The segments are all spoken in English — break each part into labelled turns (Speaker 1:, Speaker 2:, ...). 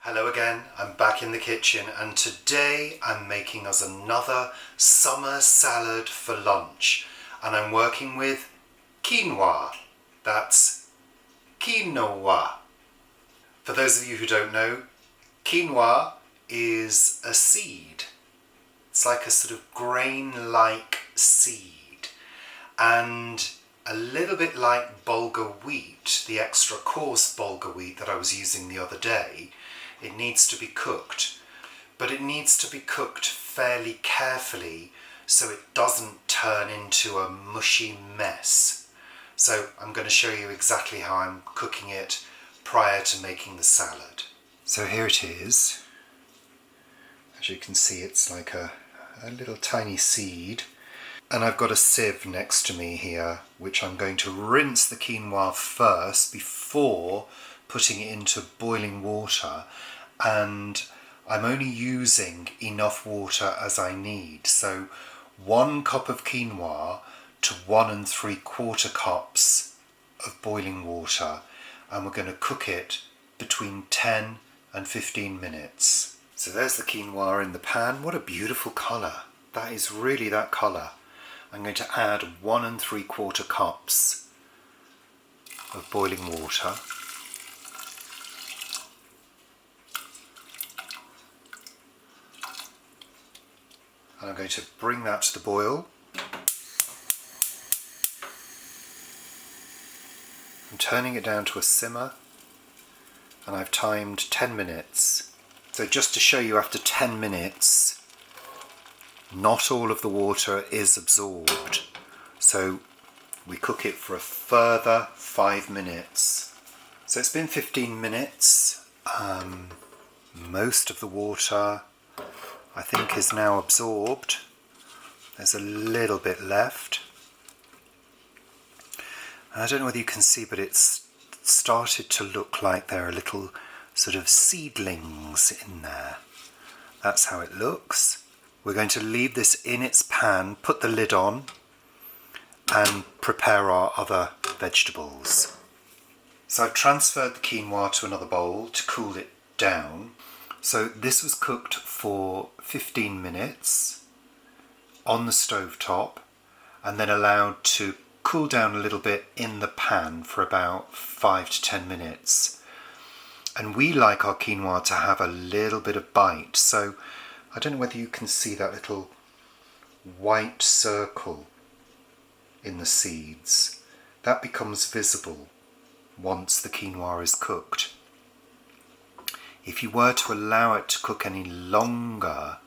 Speaker 1: Hello again, I'm back in the kitchen and today I'm making us another summer salad for lunch and I'm working with quinoa. That's quinoa. For those of you who don't know, quinoa is a seed. It's like a sort of grain-like seed and a little bit like bulgur wheat, the extra coarse bulgur wheat that I was using the other day. It needs to be cooked, but it needs to be cooked fairly carefully so it doesn't turn into a mushy mess. So I'm going to show you exactly how I'm cooking it prior to making the salad. So here it is. As you can see, it's like a little tiny seed. And I've got a sieve next to me here, which I'm going to rinse the quinoa first before putting it into boiling water, and I'm only using enough water as I need. So 1 cup of quinoa to 1 3/4 cups of boiling water, and we're going to cook it between 10 and 15 minutes. So there's the quinoa in the pan. What a beautiful colour. That is really that colour. I'm going to add 1 3/4 cups of boiling water. And I'm going to bring that to the boil. I'm turning it down to a simmer and I've timed 10 minutes. So just to show you, after 10 minutes, not all of the water is absorbed. So we cook it for a further 5 minutes. So it's been 15 minutes. Most of the water I think is now absorbed. There's a little bit left. And I don't know whether you can see, but it's started to look like there are little sort of seedlings in there. That's how it looks. We're going to leave this in its pan, put the lid on, and prepare our other vegetables. So I've transferred the quinoa to another bowl to cool it down. So this was cooked for 15 minutes on the stove top and then allowed to cool down a little bit in the pan for about 5 to 10 minutes. And we like our quinoa to have a little bit of bite, so I don't know whether you can see that little white circle in the seeds. That becomes visible once the quinoa is cooked. If you were to allow it to cook any longer,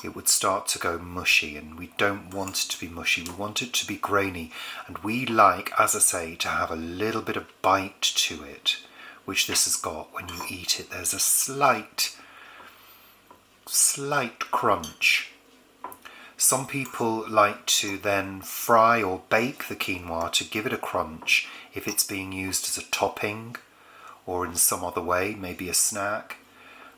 Speaker 1: it would start to go mushy, and we don't want it to be mushy. We want it to be grainy, and we like, as I say, to have a little bit of bite to it, which this has got when you eat it. There's a slight crunch. Some people like to then fry or bake the quinoa to give it a crunch if it's being used as a topping or in some other way, maybe a snack.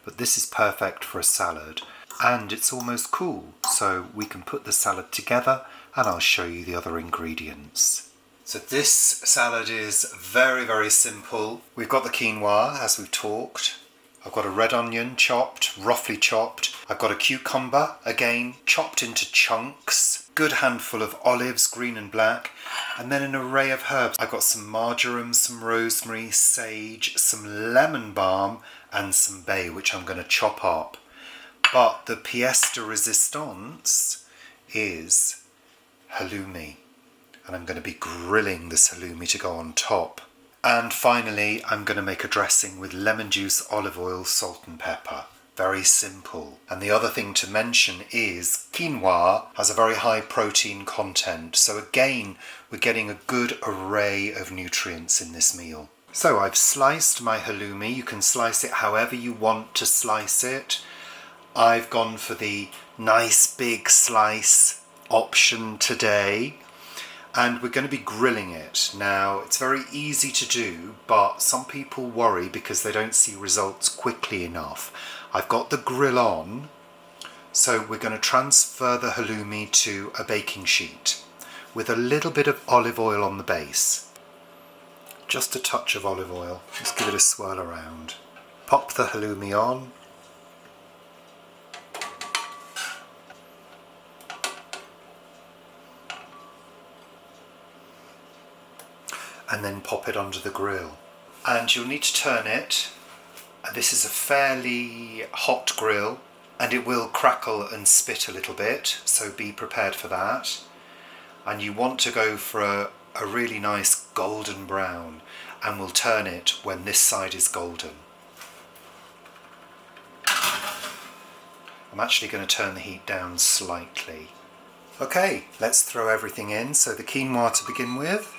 Speaker 1: But this is perfect for a salad, and it's almost cool, so we can put the salad together and I'll show you the other ingredients. So this salad is very, very simple. We've got the quinoa, as we've talked. I've got a red onion chopped, roughly chopped. I've got a cucumber, again, chopped into chunks. Good handful of olives, green and black. And then an array of herbs. I've got some marjoram, some rosemary, sage, some lemon balm, and some bay, which I'm going to chop up. But the pièce de résistance is halloumi. And I'm going to be grilling this halloumi to go on top. And finally, I'm going to make a dressing with lemon juice, olive oil, salt and pepper. Very simple. And the other thing to mention is quinoa has a very high protein content. So again, we're getting a good array of nutrients in this meal. So I've sliced my halloumi. You can slice it however you want to slice it. I've gone for the nice big slice option today. And we're going to be grilling it. Now, it's very easy to do, but some people worry because they don't see results quickly enough. I've got the grill on, so we're going to transfer the halloumi to a baking sheet with a little bit of olive oil on the base. Just a touch of olive oil. Just give it a swirl around. Pop the halloumi on. And then pop it onto the grill. And you'll need to turn it. This is a fairly hot grill and it will crackle and spit a little bit, so be prepared for that. And you want to go for a really nice golden brown, and we'll turn it when this side is golden. I'm actually going to turn the heat down slightly. Okay, let's throw everything in. So the quinoa to begin with.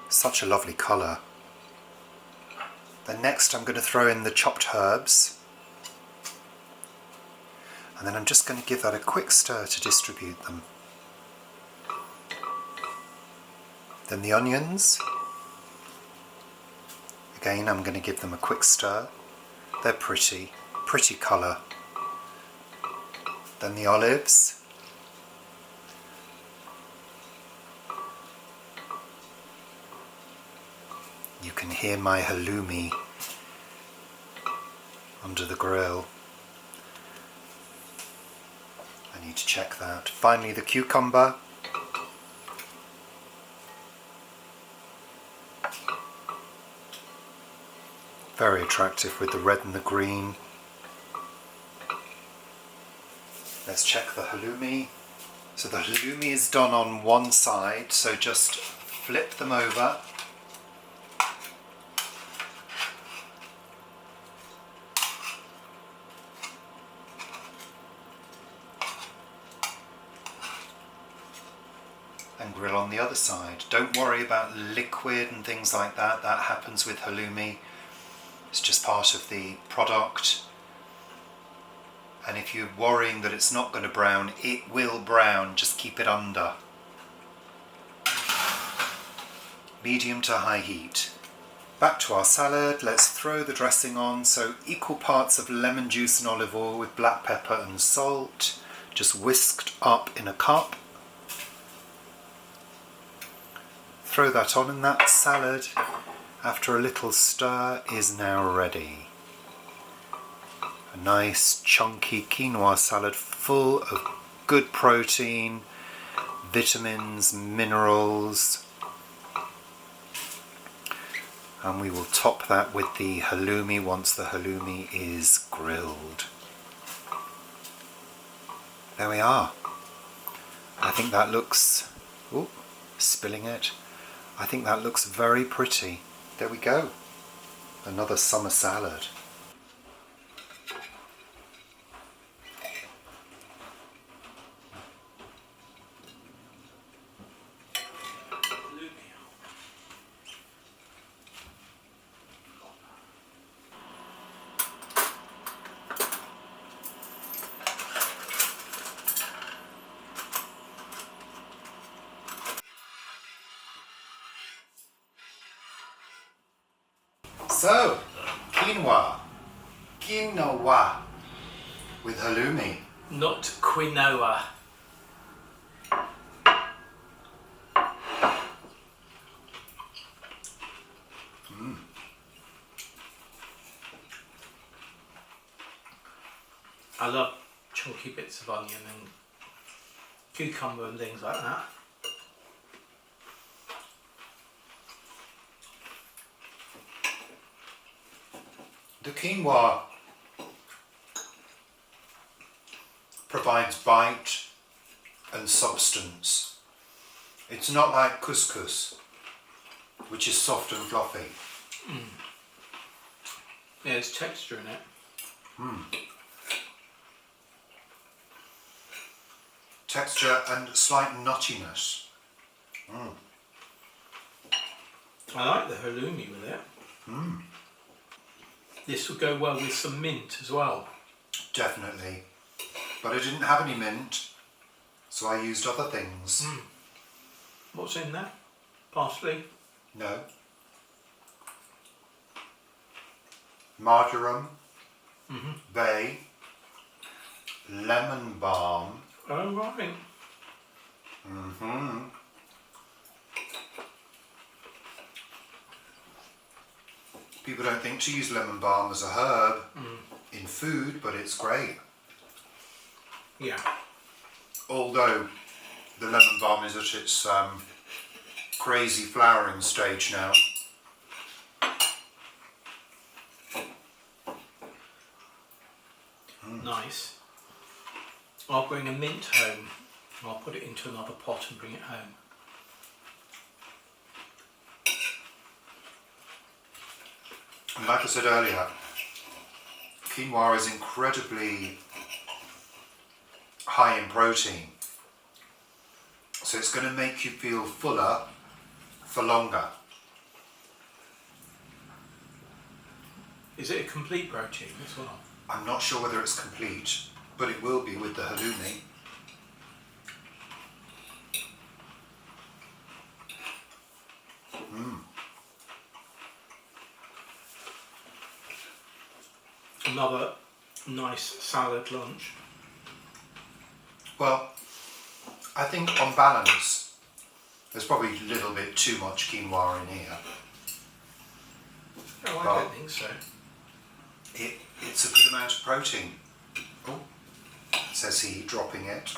Speaker 1: Such a lovely colour. Then next I'm going to throw in the chopped herbs. And then I'm just going to give that a quick stir to distribute them. Then the onions. Again, I'm going to give them a quick stir. They're pretty colour. Then the olives. You can hear my halloumi under the grill. I need to check that. Finally, the cucumber. Very attractive with the red and the green. Let's check the halloumi. So the halloumi is done on one side, so just flip them over. And grill on the other side. Don't worry about liquid and things like that. That happens with halloumi. It's just part of the product. And if you're worrying that it's not going to brown, it will brown. Just keep it under. Medium to high heat. Back to our salad. Let's throw the dressing on. So equal parts of lemon juice and olive oil with black pepper and salt. Just whisked up in a cup. Throw that on, and that salad, after a little stir, is now ready. A nice chunky quinoa salad full of good protein, vitamins, minerals. And we will top that with the halloumi once the halloumi is grilled. There we are. I think that looks... Ooh, spilling it. I think that looks very pretty. There we go. Another summer salad. So, quinoa with halloumi.
Speaker 2: Not quinoa. I love chunky bits of onion and cucumber and things like that.
Speaker 1: The quinoa provides bite and substance. It's not like couscous, which is soft and fluffy.
Speaker 2: Yeah, there's texture in it.
Speaker 1: Texture and slight nuttiness.
Speaker 2: I like the halloumi with it. This would go well with some mint as well.
Speaker 1: Definitely. But I didn't have any mint, so I used other things.
Speaker 2: What's in there? Parsley?
Speaker 1: No. Marjoram, bay, lemon balm.
Speaker 2: Oh, right.
Speaker 1: People don't think to use lemon balm as a herb in food, but it's great.
Speaker 2: Yeah.
Speaker 1: Although the lemon balm is at its crazy flowering stage now.
Speaker 2: Nice. I'll bring a mint home. I'll put it into another pot and bring it home.
Speaker 1: And like I said earlier, quinoa is incredibly high in protein. So it's going to make you feel fuller for longer.
Speaker 2: Is it a complete protein as well?
Speaker 1: I'm not sure whether it's complete, but it will be with the halloumi.
Speaker 2: Another nice salad lunch.
Speaker 1: Well, I think on balance, there's probably a little bit too much quinoa in here.
Speaker 2: No, I don't think so.
Speaker 1: It's a good amount of protein. Oh, says he, dropping it.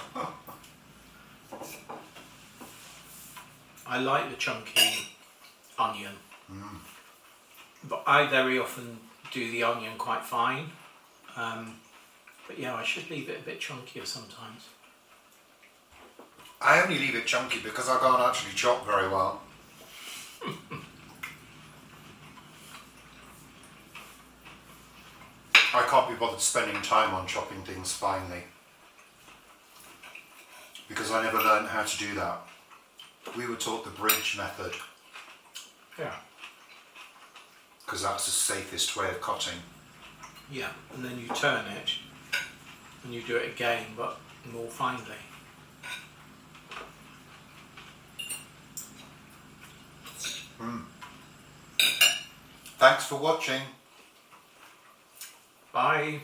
Speaker 2: I like the chunky onion, but I very often do the onion quite fine. But yeah, I should leave it a bit chunkier sometimes.
Speaker 1: I only leave it chunky because I can't actually chop very well. I can't be bothered spending time on chopping things finely because I never learned how to do that. We were taught the bridge method
Speaker 2: Yeah.
Speaker 1: because that's the safest way of cutting.
Speaker 2: Yeah, and then you turn it and you do it again, but more finely.
Speaker 1: Thanks for watching.
Speaker 2: Bye.